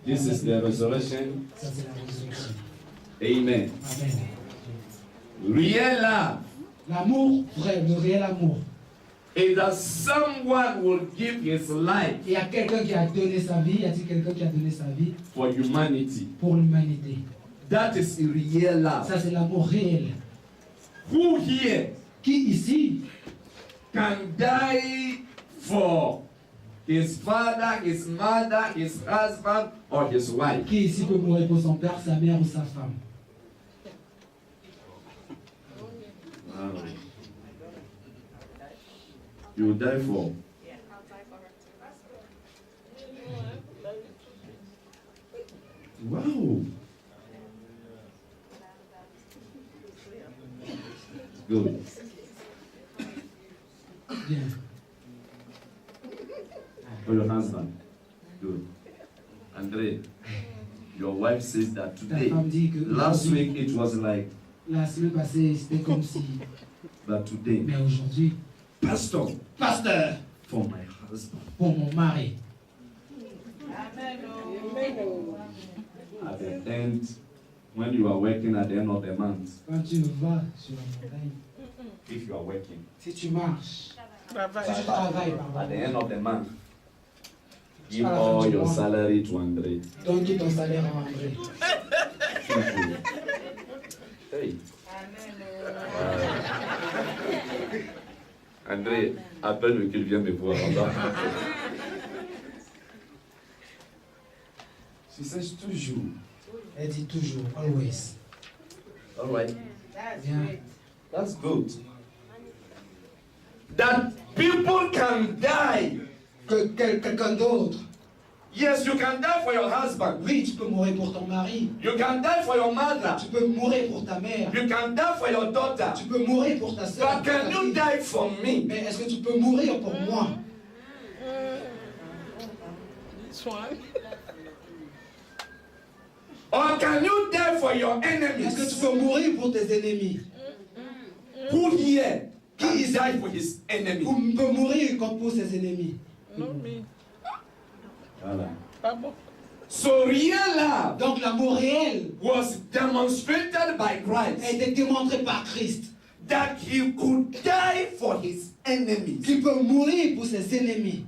This is the resurrection. Ça, c'est la résurrection. Amen. Amen. Real love L'amour vrai, le réel amour. is that someone will give his life Il y a quelqu'un qui a donné sa vie. Y a-t-il quelqu'un qui a donné sa vie for humanity. pour l'humanité? That is real love. Ça, c'est l'amour réel. Who here Qui ici can die for his father, his mother, his husband, or his wife? Qui ici peut mourir pour son père, sa mère ou sa femme? You die for. Wow. Good. Bien. For your husband. Good. Andre, your wife says that Ta today, femme dit que last week it was like, la semaine passée, c'était comme si. but today, Mais aujourd'hui, Pastor, pasteur, for my husband. pour mon mari. At the end, when you are working at the end of the month, Quand tu vas sur la montagne, if you are working, si tu marches, si tu travailles, at pardon, the end of the month, give À la fin all du your mois. salary to Andre. donne tout ton salaire à André. Hey. André, appelle-le qu'il vienne me voir. She says toujours. Elle dit toujours, always. All right. Bien. That's good. That people can die. Que quelqu'un d'autre. Yes, you can die for your husband. Oui, tu peux mourir pour ton mari. You can die for your mother. Tu peux mourir pour ta mère. You can die for your daughter. Tu peux mourir pour ta soeur. But can you die for me? Mais est-ce que tu peux mourir pour moi? Or can you die for your Est-ce que tu enemies? peux mourir pour tes ennemis? Who here can die for his enemies? Ou peut mourir comme pour ses ennemis? Not me. Voilà. Ah bon? So real love Donc l'amour réel was demonstrated by a Christ été démontré par Christ. that he could die for his enemies. Qui peut mourir pour ses ennemis.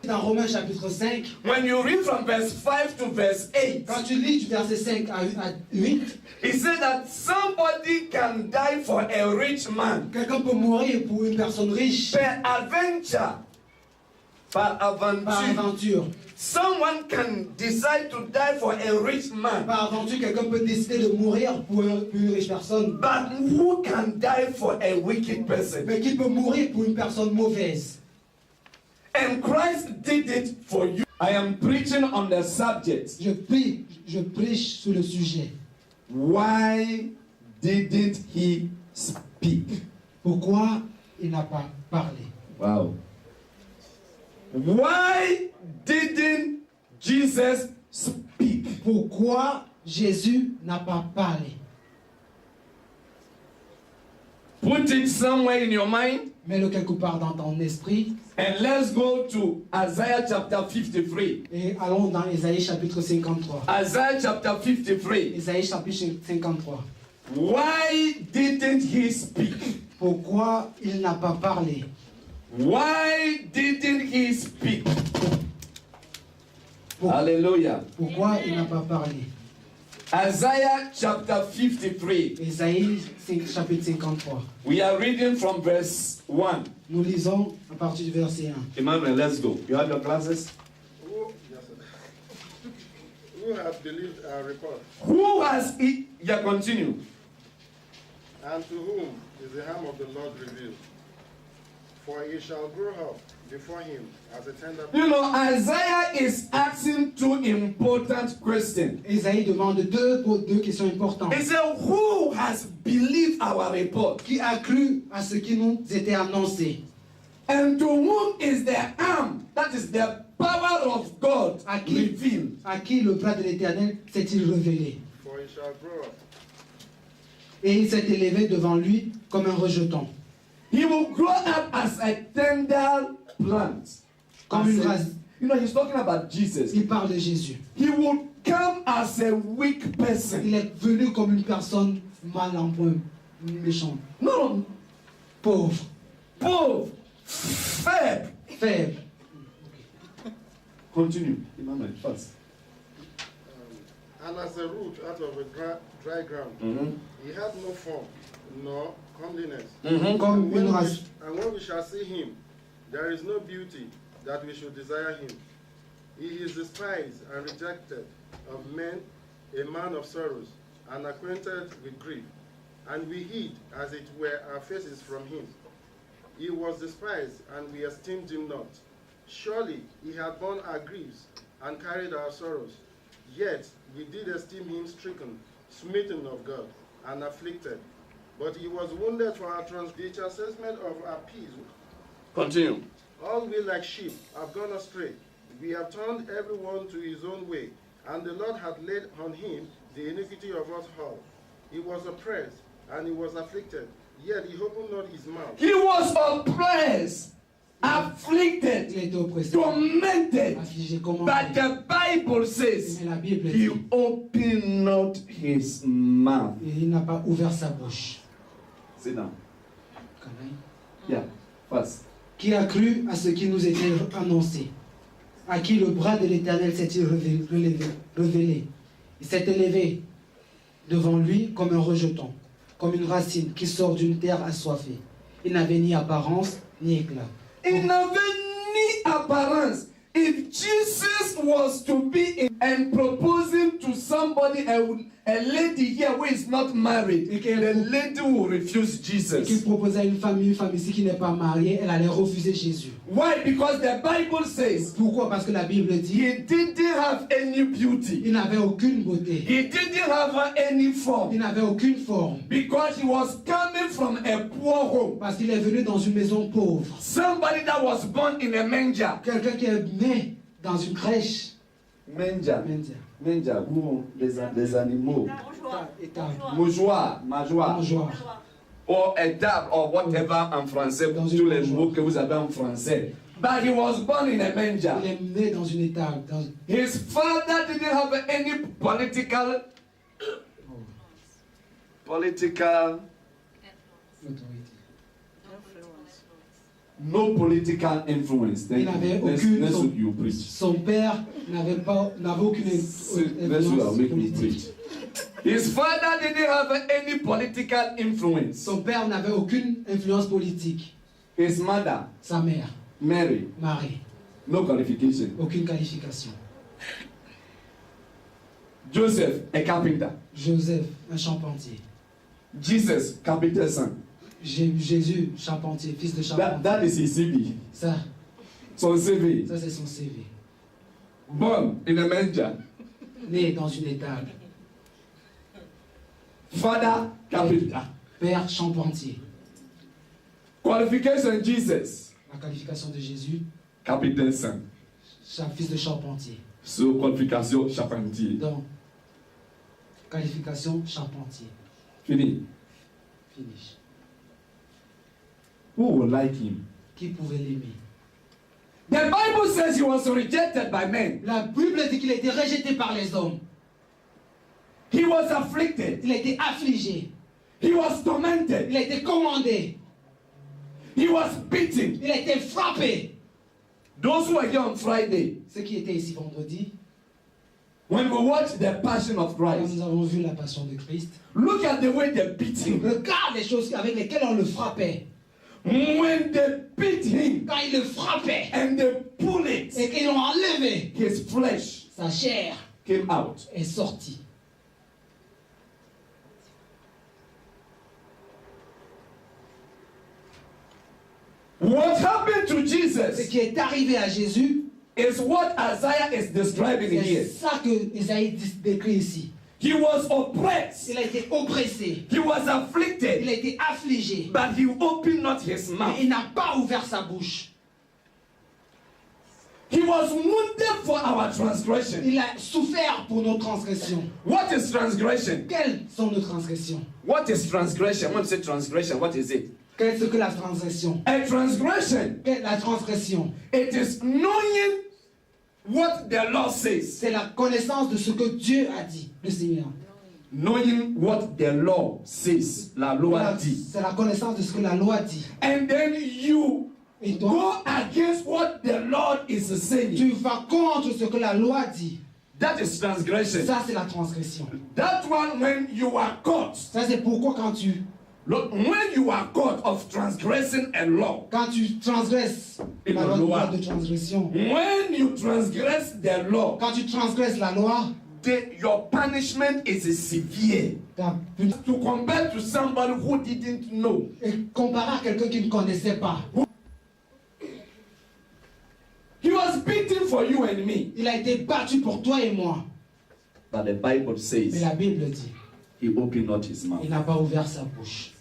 Dans Romains chapitre 5, When you read from verse 5 to verse 8, quand tu lis du verset 5 à 8, he said that somebody can die for a rich man. quelqu'un peut mourir pour une personne riche Per adventure, par par aventure, aventure. someone can decide to die for a rich man. Par aventure, quelqu'un peut décider de mourir pour une riche personne. But who can die for a wicked person? Mais qui peut mourir pour une personne mauvaise? And Christ did it for you. I am preaching on the subject. Je prêche sur le sujet. Why didn't he speak? Pourquoi il n'a pas parlé? Wow. Why didn't Jesus speak? Pourquoi Jésus n'a pas parlé? Put it somewhere in your mind Mets-le quelque part dans ton esprit. and let's go to Isaiah chapter 53. Et allons dans Ésaïe chapitre 53. Isaiah chapter 53. Ésaïe chapitre 53. Why didn't he speak? Pourquoi il n'a pas parlé? Why didn't he speak? Pour- Hallelujah. Pourquoi il n'a pas parlé? Isaiah chapter 53. Ésaïe chapitre 53. We are reading from verse 1. Nous lisons à partir du verset 1. Emmanuel, let's go. You have your glasses? Who has believed our report? Who has it? Yeah, continue. And to whom is the arm of the Lord revealed? For he shall grow up before him as a tender You know, Isaiah is asking two important questions. Ésaïe demande deux questions importantes. He said, who has believed our report? Qui a cru à ce qui nous était annoncé? And to whom is the arm, that is the power of God, À qui, revealed? à qui le bras de l'Éternel s'est-il révélé? For he shall grow up. Et il s'est élevé devant lui comme un rejeton, He will grow up as a tender plant. comme une racine, You know, he's talking about Jesus. Il parle de Jésus. He would come as a weak person. Il est venu comme une personne mal en point, méchante, No, pauvre, pauvre, faible. faible. Continue. Emmanuel, first. And as a root out of a dry ground, he had no form nor comeliness. Comme une race. And when we shall see him, there is no beauty that we should desire him. He is despised and rejected of men, a man of sorrows, and acquainted with grief. And we hid, as it were, our faces from him. He was despised, and we esteemed him not. Surely he had borne our griefs and carried our sorrows. Yet we did esteem him stricken, smitten of God, and afflicted. But he was wounded for our transgression, the chastisement of our peace. Continue. All we like sheep have gone astray. We have turned everyone to his own way, and the Lord hath laid on him the iniquity of us all. He was oppressed, and he was afflicted, yet he opened not his mouth. He was oppressed, afflicted, Il a été oppressé, tormented. affligé, comment But the Bible says mais la Bible he dit, opened not his mouth. et il n'a pas ouvert sa bouche. Sit down. Canaille. Yeah, first. Qui a cru à ce qui nous était annoncé? À qui le bras de l'Éternel s'est-il révélé? Il s'est élevé devant lui comme un rejeton, comme une racine qui sort d'une terre assoiffée. Il n'avait ni apparence ni éclat. Il n'avait ni apparence. If Jesus was to be in and proposing to somebody, a lady here who is not married, the lady will refuse Qu'il Jesus. proposait à une femme ici qui n'est pas mariée, elle allait refuser Jésus. Why? Because the Bible says Pourquoi? Parce que la Bible dit, he didn't have any beauty. il n'avait aucune beauté, He didn't have any il form. n'avait aucune forme, Because he was coming from a poor home. parce qu'il est venu dans une maison pauvre. Somebody that was born in a manger. Quelqu'un qui est né dans une crèche. Manger. Manger, où les animaux. Étable, Mouchoir, mâchoire. mangeoire. Or a table, or whatever en français, Dans tous une les mangeoire. mots que vous avez en français. But he was born in a Il manger. est né dans une étable. His father didn't have any political no political influence. Il n'avait aucune. That's what you preach. Son père n'avait aucune That's influence what I make you politique. preach. His father didn't have any political influence. Son père n'avait aucune influence politique. His mother, Sa mère, Mary, Marie, no qualification. aucune qualification. Joseph, a carpenter. Joseph, un charpentier. Jesus, carpenter's son. Jésus, charpentier, fils de charpentier. That is his CV. Ça Son CV. c'est son CV. Born in a manger. Né dans une étable. Father, carpenter. Père charpentier. Qualification, Jesus, La qualification de Jésus, carpenter's son. fils de charpentier. So, qualification, charpentier. Donc, qualification charpentier. Fini. Finish. Who would like him? Qui pouvait l'aimer? The Bible says he was rejected by men. La Bible dit qu'il a été rejeté par les hommes. He was afflicted. Il a été affligé. He was tormented. Il a été commandé. He was beaten. Il a été frappé. Those who were here on Friday, Ceux qui étaient ici vendredi, when we watched the Passion of quand Christ, nous avons vu la passion de Christ, look at the way they beat him. regarde les choses avec lesquelles on le frappait. When they beat him Quand ils le frappaient and they pull it, et qu'ils l'ont enlevé, his flesh sa chair came out. est sortie. What happened to Ce Jesus qui est arrivé à Jésus, is what Isaiah is describing c'est here. ça que Isaïe décrit ici. He was oppressed. Il a été oppressé. He was Il afflicted. a été affligé. But he opened not his Mais mouth. il n'a pas ouvert sa bouche. He was wounded for our transgression. Il a souffert pour nos transgressions. What is transgression? Quelles sont nos transgressions? What is transgression? When you say transgression, what is it? Qu'est-ce que la transgression? A transgression, La transgression, it is knowing what the Lord says. C'est la connaissance de ce que Dieu a dit, le Seigneur. Knowing what the law says, la loi dit. C'est la connaissance de ce que la loi dit. And then you Et go toi, against what the Lord is saying. tu vas contre ce que la loi dit. That is transgression. Ça, c'est la transgression. That one, when you are caught, Ça, c'est pourquoi look, when you are caught of transgressing a law, quand tu transgresses Et la la loi. loi de transgression, when you transgress the law, quand tu transgresses la loi, your punishment is severe. To compare to somebody who didn't know. et comparé à quelqu'un qui ne connaissait pas, He was beaten for you and me. il a été battu pour toi et moi. But the Bible Mais says la Bible dit, he opened not his mouth. il n'a pas ouvert sa bouche.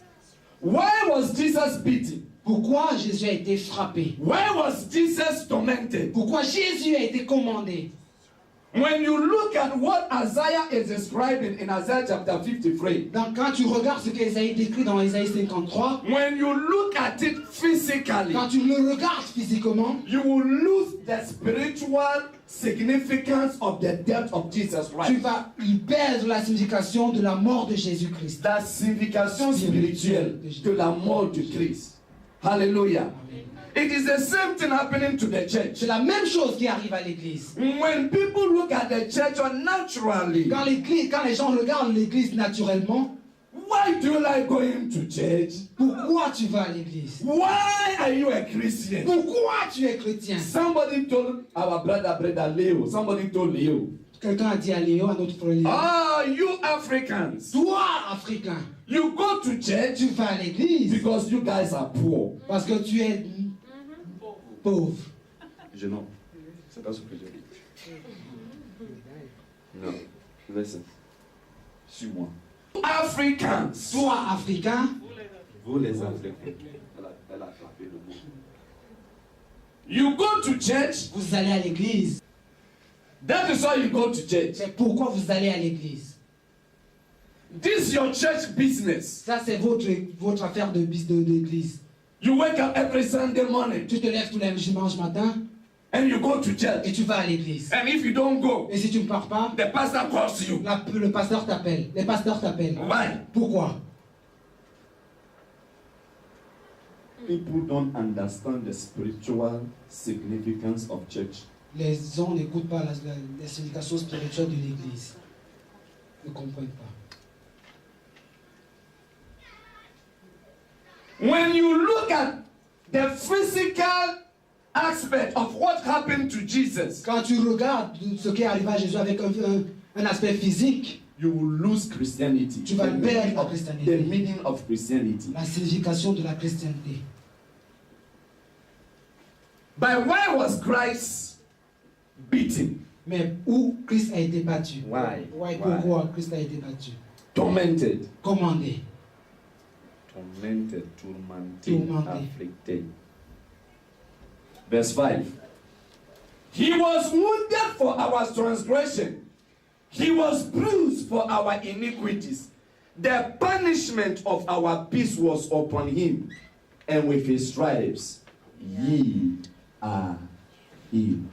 Why was Jesus beaten? Pourquoi Jésus a été frappé? Why was Jesus tormented? Pourquoi Jésus a été commandé? When you look at what Isaiah is describing in Isaiah chapter 53, Donc, quand tu regardes ce qu'Ésaïe décrit dans Ésaïe 53, when you look at it physically, quand tu le regardes physiquement, you will lose the spiritual significance of the death of Jesus tu Christ. vas y perdre la signification de la mort de Jésus-Christ. La signification spirituelle de la mort de Christ. Hallelujah. It is the same thing happening to the church. C'est la même chose qui arrive à l'église. When people look at the church naturally, Quand les gens regardent l'église naturellement, why do you like going to church? pourquoi tu vas à l'église? Why are you a Christian? Pourquoi tu es chrétien? Somebody told our brother Leo, somebody told Leo, Quelqu'un a dit à Léo, à notre frère Léo, ah, you Africans, toi, Africain, you go to church tu vas à l'église because you guys are poor. parce que tu es pauvre. Je non, c'est pas ce que je dis. Non, listen, suis-moi. Africans, Toi, Africain, vous les Africains, elle a frappé le mot. You go to church, vous allez à l'église. that is why you go to church. C'est pourquoi vous allez à l'église. This is your church business. Ça, c'est votre affaire d'église. You wake up every Sunday morning Tu te lèves tous les dimanches matin and you go to et church. tu vas à l'église. And if you don't go, Et si tu ne pars pas, the pastor calls you. le pasteur t'appelle. Les pasteurs t'appellent. Why? Pourquoi? People don't understand the spiritual significance of church. Les gens n'écoutent pas la signification spirituelle de l'église. Ils ne comprennent pas. When you look at the physical aspect of what happened to Jesus, Quand tu regardes ce qui est arrivé à Jésus avec un aspect physique, you will lose Christianity. tu vas perdre la The Christianité. meaning of Christianity. La signification de la chrétienté. But why was Christ beaten? Mais où Christ a été battu? Why? Pourquoi Christ a été battu? Tormented. Commandé. Tormented, tourmented, Tourmented. afflicted. Verse 5. He was wounded for our transgression. He was bruised for our iniquities. The punishment of our peace was upon him, and with his stripes ye are healed.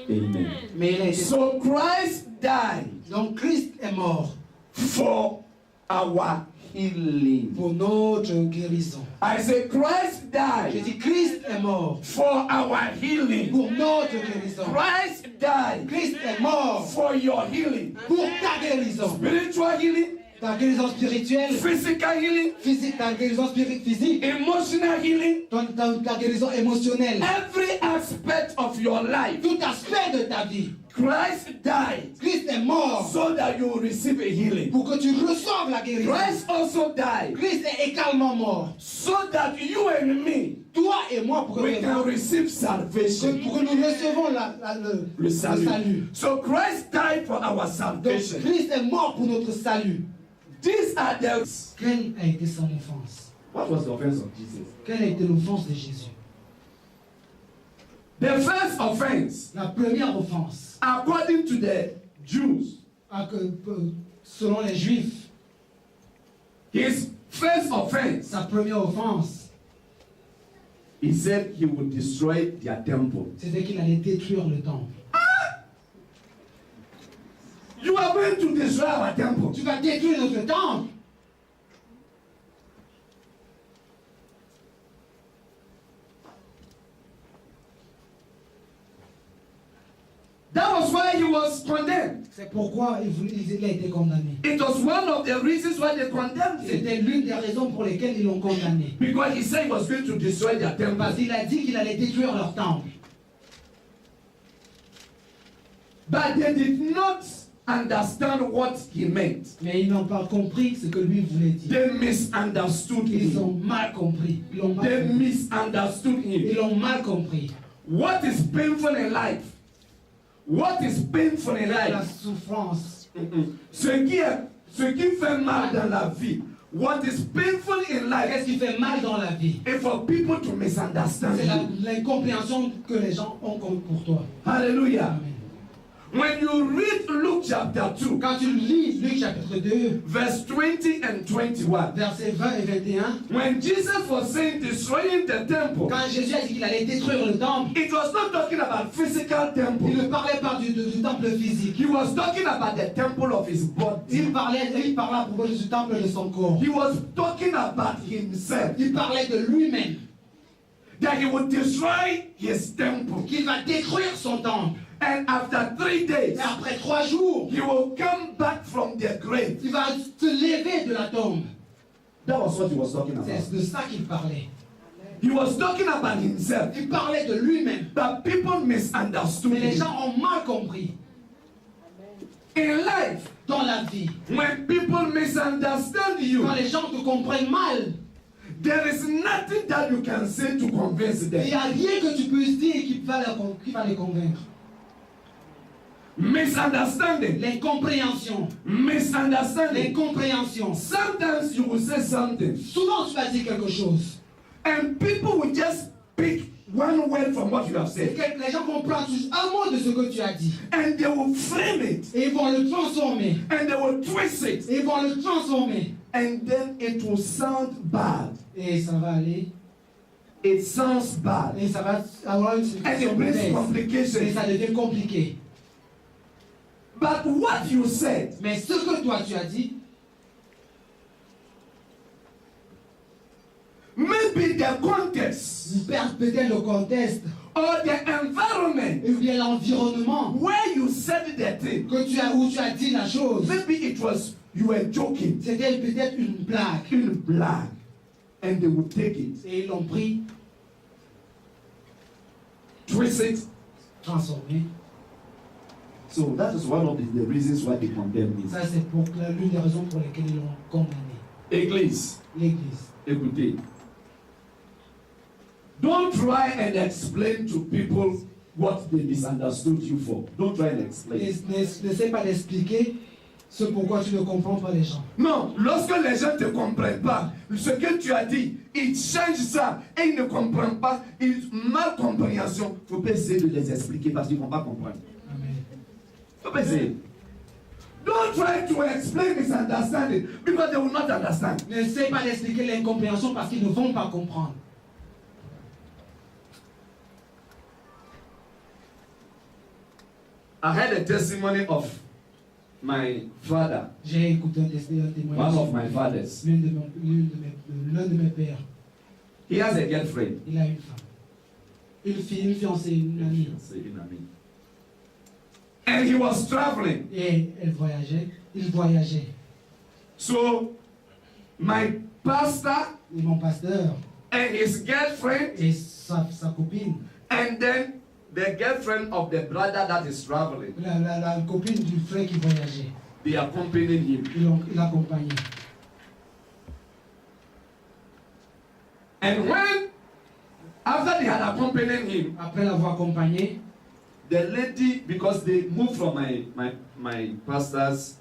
Amen. Mais il a été... So Christ died Donc Christ est mort for our healing. pour notre guérison. I say Christ Je died dis Christ est mort for our healing. pour notre guérison. Christ died Christ est mort for your healing. pour ta guérison. Spiritual healing, Ta guérison spirituelle, physical healing, physique, ta guérison physique, emotional healing, ta guérison émotionnelle. every aspect of your life. Tout aspect de ta vie. Christ died Christ est mort so that you will receive a healing. pour que tu reçoives la guérison. Christ also died Christ est également mort. so that you and me, Toi et moi, pour que, we can receive salvation. pour que nous recevons Le salut. So Christ died for our Donc salvation. Christ est mort pour notre salut. These are the... Quelle a été son offense? What was the offense of Jesus? Quelle a été l'offense de Jésus? The first offense, La première offense, according to the Jews, selon les Juifs, his first offense, sa première offense, he said he would destroy their temple. c'était qu'il allait détruire le temple. going to destroy our temple. Tu vas détruire notre temple. That was why he was condemned. C'est pourquoi il a été condamné. It was one of the reasons why they condemned him. C'était l'une des raisons pour lesquelles ils l'ont condamné. Because he said he was going to destroy their temple. Parce qu'il a dit qu'il allait détruire leur temple. But they did not understand what he meant. Mais ils n'ont pas compris ce que lui voulait dire. They misunderstood Ils him. ont mal compris. Ils l'ont mal They compris. misunderstood Ils him. l'ont mal compris. What is painful in life? What is painful in La life? souffrance. Ce qui fait mal dans la vie. What is painful in life Qu'est-ce qui fait mal dans la vie? is for people to misunderstand C'est you. l'incompréhension que les gens ont pour toi. Hallelujah. Amen. When you read Luke chapter 2, Quand tu lis Luc chapitre 2, verse 20 and 21, versets 20 et 21, when Jesus was saying destroying the temple, quand Jésus a dit qu'il allait détruire le temple, it was not talking about physical il temple. ne parlait pas du temple physique. He was talking about the temple of his body. Il parlait à propos du temple de son corps. He was talking about himself. Il parlait de lui-même, That he would destroy his temple. qu'il va détruire son temple. And after 3 days, Et après 3 jours, he will come back from the grave. il va se lever de la tombe. That was what he was talking about. C'est de ça qu'il parlait. He was talking about himself. Il parlait de lui-même. But people misunderstood Mais les him. gens ont mal compris. In life, Dans la vie, when people misunderstand you, quand les gens te comprennent mal, there is nothing that you can say to convince il them. n'y a rien que tu puisses dire qui va les convaincre. Misunderstanding. L'incompréhension. Misunderstanding. L'incompréhension. Sometimes you will say something, Souvent, tu vas dire quelque chose. and people will just pick one word from what you have Et said, que les gens vont prendre juste un mot de ce que tu as dit. and they will frame it, Et ils vont le transformer. and they will twist it, Et ils vont le transformer. and then it will sound bad. Et ça va aller. It sounds bad, Et ça va avoir une and situation it brings mauvaise. Et complications. ça devient compliqué. But what you said, Mais ce que toi tu as dit, maybe the context peut-être le contexte, or the environment ou bien l'environnement where you said the thing, où tu as dit la chose, maybe it was you were joking, c'était peut-être une blague. in black, and they would take it, Et ils l'ont pris, twist it. transformé. So that is one of the reasons why they condemn me. Ça, c'est pour l'une des raisons pour lesquelles ils l'ont condamné. Église, L'Église. écoutez. Don't try and explain to people what they misunderstood you for. Don't try and explain. N'essaie pas d'expliquer ce pourquoi tu ne comprends pas les gens. Non, lorsque les gens ne te comprennent pas, ce que tu as dit, ils changent ça et ils ne comprennent pas, ils mal compréhension. Il faut pas essayer de les expliquer parce qu'ils ne vont pas comprendre. Amen. Faut pas essayer. Don't try to explain misunderstanding because they will not understand. N'essaie pas d'expliquer l'incompréhension parce qu'ils ne vont pas comprendre. I had a testimony of my father, J'ai écouté un témoignage. one of my fathers. L'un de mes pères. He has a girlfriend. Il a une femme. Une fille, une fiancée, une amie. And he was traveling. Et elle voyageait. Il voyageait. So, my pastor Et mon pasteur and his girlfriend, et sa copine, and then the girlfriend of the brother that is traveling, la copine du frère qui voyageait, they accompanied him. il l'accompagnait. And when, after they had accompanied him, Après l'avoir accompagné, the lady, because they moved from my pastor's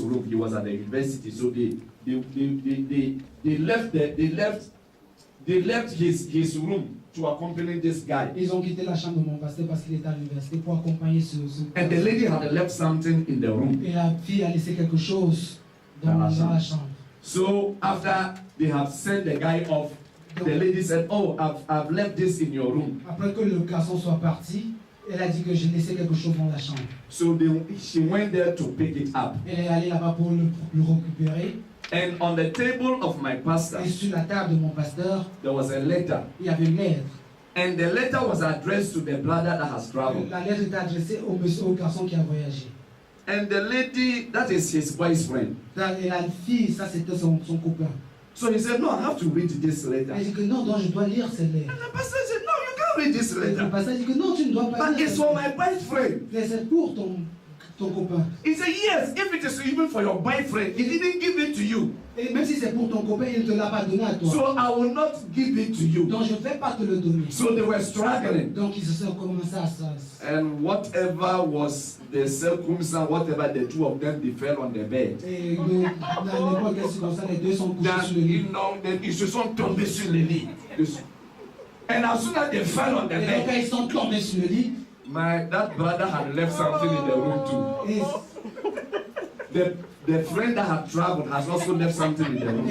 room, he was at the university, so they left his room to accompany this guy. ils ont quitté la chambre de mon pasteur parce qu'il était à l'université pour accompagner ce And the lady had left something in the room. Et la fille a laissé quelque chose dans la chambre. So after they have sent the guy off, the lady said, "Oh, I've left this in your room." Après que le garçon soit parti, Elle a dit que j'ai laissé quelque chose dans la chambre. So she went there to pick it up. Elle est allée là-bas pour le récupérer. And on the table of my pastor, Et sur la table de mon pasteur, there was a letter. il y avait une lettre. And the letter was addressed to the brother that has traveled. La lettre était adressée au garçon qui a voyagé. And the lady, that is his boyfriend. Et la fille, ça c'était son copain. So he said, no, I have to read this letter. Elle dit que non, je dois lire cette lettre. And the pastor said, no, you can't read this Et le letter. pasteur dit que non, tu ne dois pas But lire it's cette for lettre. my boyfriend. Mais c'est pour ton copain. He said, yes, if it is even for your boyfriend, he didn't give it to you. Et même si c'est pour ton copain, il ne te l'a pas donné à toi. So I will not give it to you. Donc je ne vais pas te le donner. So they were struggling. Donc ils se sont commencé à ça. And whatever was the circumstance, whatever the two of them, they fell on the bed. Et dans n'importe quelle circonstance, les deux sont couchés Then, sur le lit. you know, then ils se sont tombés sur le lit. And as soon as they fell on the Et donc quand bed, ils sont tombés sur le lit, that brother had left something in the room too. et The friend that had traveled has also left something in the room.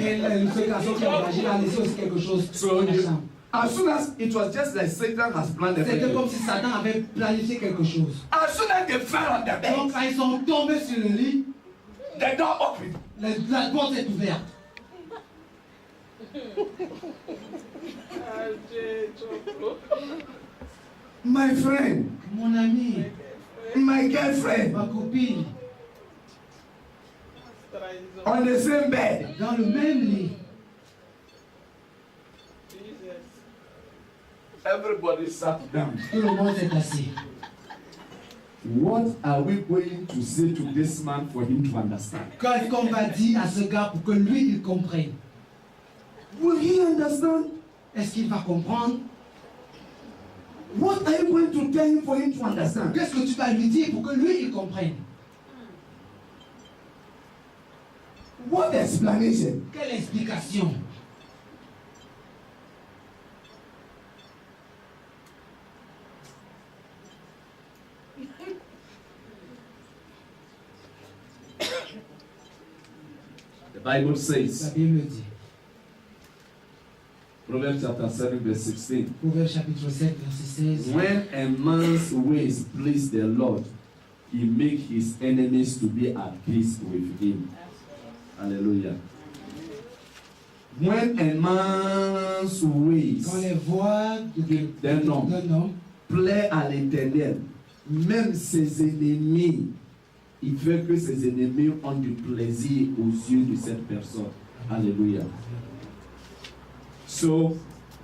ce garçon qui a voyagé a laissé aussi quelque chose So dans la chambre. as soon as it was just like Satan has planned C'était everything. comme si Satan avait planifié quelque chose. As soon as they fell on the Donc bed, quand ils sont tombés sur le lit, the door opened. la porte est ouverte. My friend, Mon ami, my girlfriend, ma copine, on the same bed. dans le même lit. Everybody sat down. Tout le monde s'est assis. What are we going to say to this man for him to understand? Qu'est-ce qu'on va dire à ce gars pour que lui il comprenne? Will he understand? Est-ce qu'il va comprendre? What are you going to tell him for him to understand? Qu'est-ce que tu vas lui dire pour que lui il comprenne? What explanation? Quelle explication? The Bible La says, Bible dit, Proverbs chapter 7, verse 16. Proverbe chapitre 7, verset 16. When a man's ways please the Lord, he make his enemies to be at peace with him. Hallelujah. When a man's ways Quand les voix d'un homme homme plaît à l'Éternel, même ses ennemis, il fait que ses ennemis ont du plaisir aux yeux de cette personne. Hallelujah. So,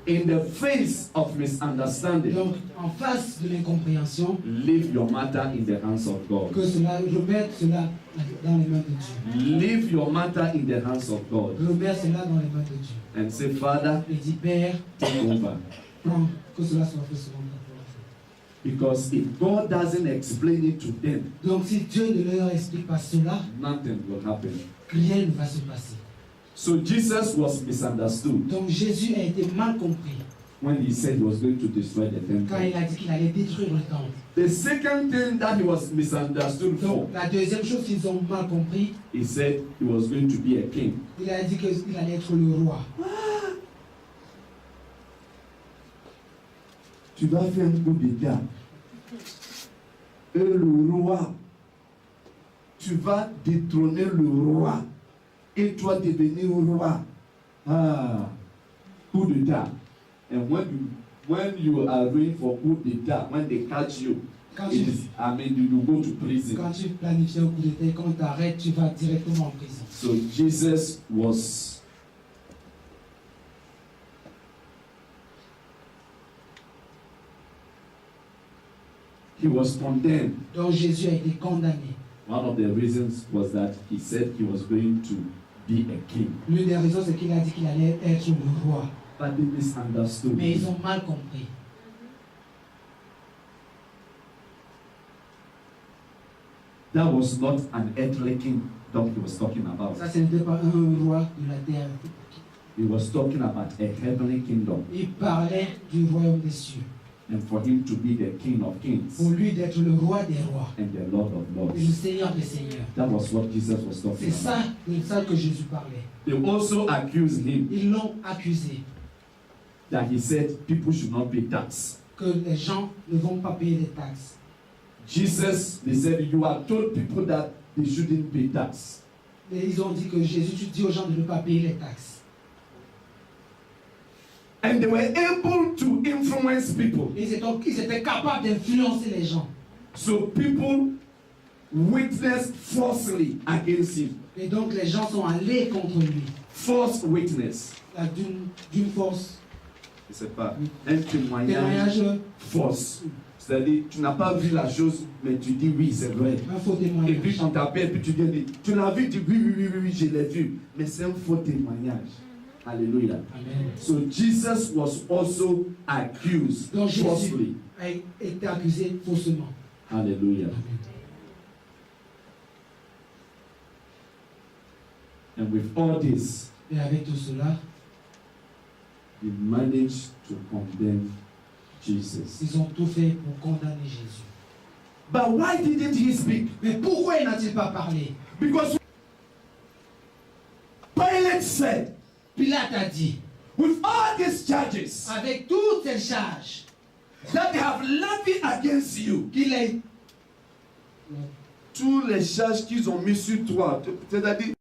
in the face of misunderstanding, donc en face de l'incompréhension, leave your matter in the hands of God. que remette cela dans les mains de Dieu. Leave your matter in the hands of God. Remets cela dans les mains de Dieu. And say, Father, Et dis, Père, take over. prends que cela soit fait selon ta volonté. Because if God doesn't explain it to them, Donc si Dieu ne leur explique pas cela, nothing will happen. rien ne va se passer. So Jesus was misunderstood Donc Jésus a été mal compris when he said he was going to destroy the quand temple. il a dit qu'il allait détruire le temple. The second thing that he was misunderstood for, Donc la deuxième chose qu'ils ont mal compris, he said he was going to be a king. il a dit qu'il allait être le roi. Tu vas faire un coup d'État. Et le roi, tu vas détrôner le roi. Et toi devenir roi. Ah, coup d'État. And when you are going for coup d'État, when they catch you, Quand it is, you go to prison. tu planifies un coup d'État et quand tu arrêtes, tu vas directement en prison. So Jesus was condemned. Donc Jésus a été condamné. One of the reasons was that he said he was going to be a king. L'une des raisons, c'est qu'il a dit qu'il allait être le roi. But they misunderstood. Mais ils ont mal compris. That was not an earthly king that he was talking about. Ça, ce n'était pas un roi de la terre. He was talking about a heavenly kingdom. Il parlait du royaume des cieux. And for him to be the king of kings Pour lui d'être le roi des rois and the Lord of et le lords. Seigneur des seigneurs. That was what Jesus was talking C'est about. ça, de ça que Jésus parlait. They also accused him Ils l'ont accusé. that he said people should not pay tax. que les gens ne vont pas payer les taxes. Jesus, they said, you have told people that they shouldn't pay tax. Et ils ont dit que Jésus, tu dis aux gens de ne pas payer les taxes. And they were able to influence people. Ils étaient capables d'influencer les gens. So people witnessed falsely against him. Et donc les gens sont allés contre lui. False witness. Là, d'une force. Je sais pas, un témoignage Témoignage. fausse. C'est-à-dire, tu n'as pas vu la chose, mais tu dis oui, c'est vrai. Un faux Et puis témoignage. on t'appelle, puis tu viens dire, tu l'as vu, tu dis oui, je l'ai vu. Mais c'est un faux témoignage. Alléluia. Amen. So Jesus was also accused Donc Jésus falsely. a été accusé faussement. Hallelujah. Amen. And with all this, Et avec tout cela, he managed to condemn Jesus. ils ont tout fait pour condamner Jésus. But why didn't he speak? Mais pourquoi n'a-t-il pas parlé? Because Pilate said, Pilate a dit, with all these charges avec toutes ces charges that they have levied against you, qu'il a... tous les charges qu'ils ont mis sur toi, c'est-à-dire